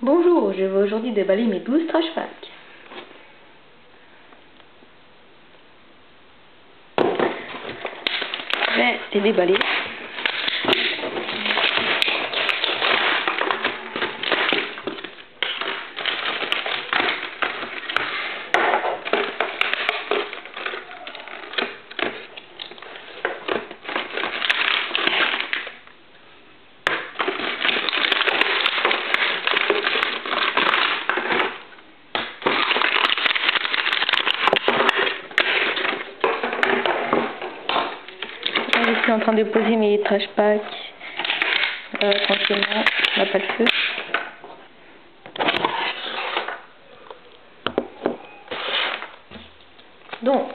Bonjour, je vais aujourd'hui déballer mes 12 trash packs. Je vais les déballer. Je suis en train de poser mes trash packs tranquillement, on n'a pas de feu. Donc,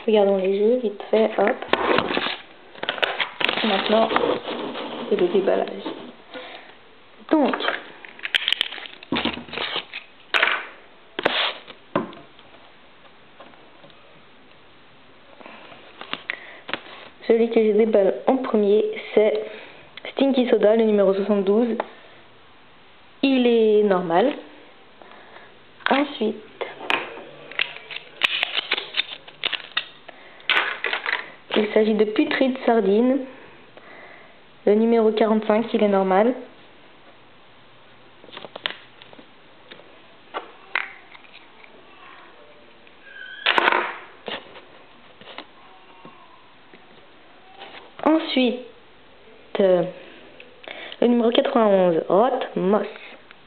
regardons les jeux vite fait, hop. Maintenant, c'est le déballage. Donc, celui que je déballe en premier, c'est Stinky Soda, le numéro 72. Il est normal. Ensuite, il s'agit de Putride Sardine, le numéro 45, il est normal. Ensuite, le numéro 91, Rot Moss,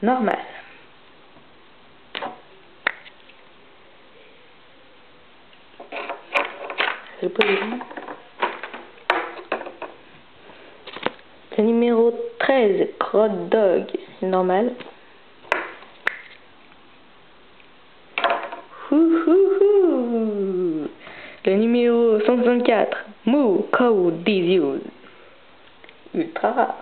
normal. Je peux le dire. Le numéro 13, Crod Dog, normal. Le numéro 164, Moo Cow Disease, ultra rare.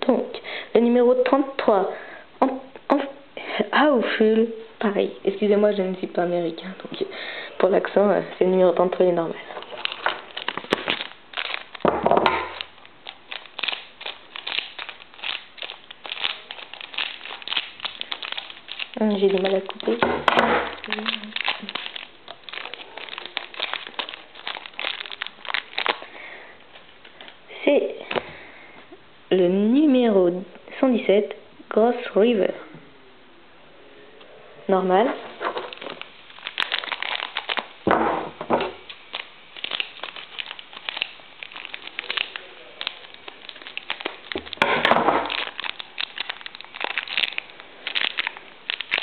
Donc, le numéro 33, Howful, pareil, excusez-moi, je ne suis pas américain, donc pour l'accent, c'est le numéro 33, il est normal. J'ai du mal à couper. C'est le numéro 117, Gross River. Normal.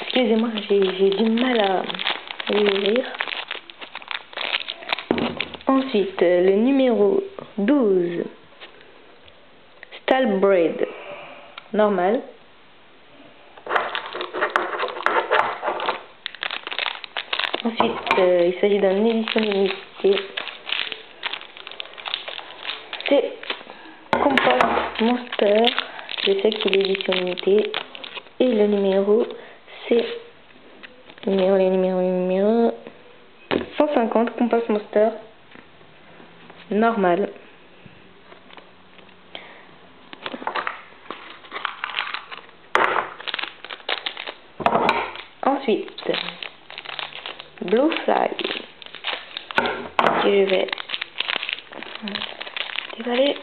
Excusez-moi, j'ai du mal à l'ouvrir. Ensuite, le numéro 12, Stalbred, normal. Ensuite, il s'agit d'un édition limitée. C'est Compost Monster, je sais qu'il est édition limitée. Et le numéro, c'est le numéro 150, Compost Monster, normal. Ensuite, Blue Fly, que je vais déballer.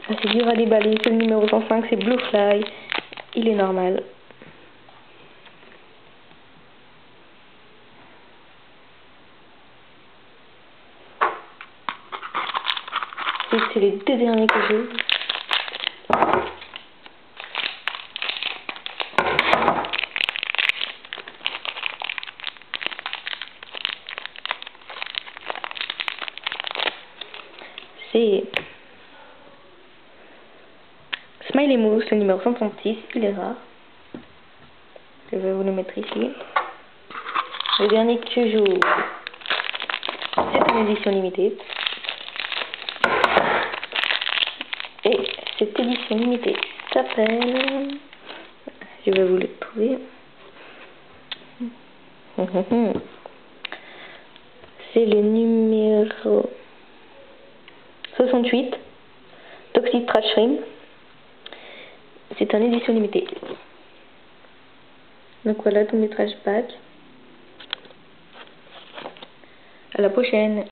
C'est dur à déballer, c'est le numéro 105, c'est Blue Fly, il est normal. Et c'est les deux derniers que j'ai. C'est Smiley Moose, le numéro 136, il est rare. Je vais vous le mettre ici. Le dernier que j'ouvre, c'est une édition limitée. Et cette édition limitée s'appelle... Je vais vous le trouver. C'est le numéro 68. Toxic Trash Ring. C'est une édition limitée. Donc voilà tous mes trash packs. À la prochaine.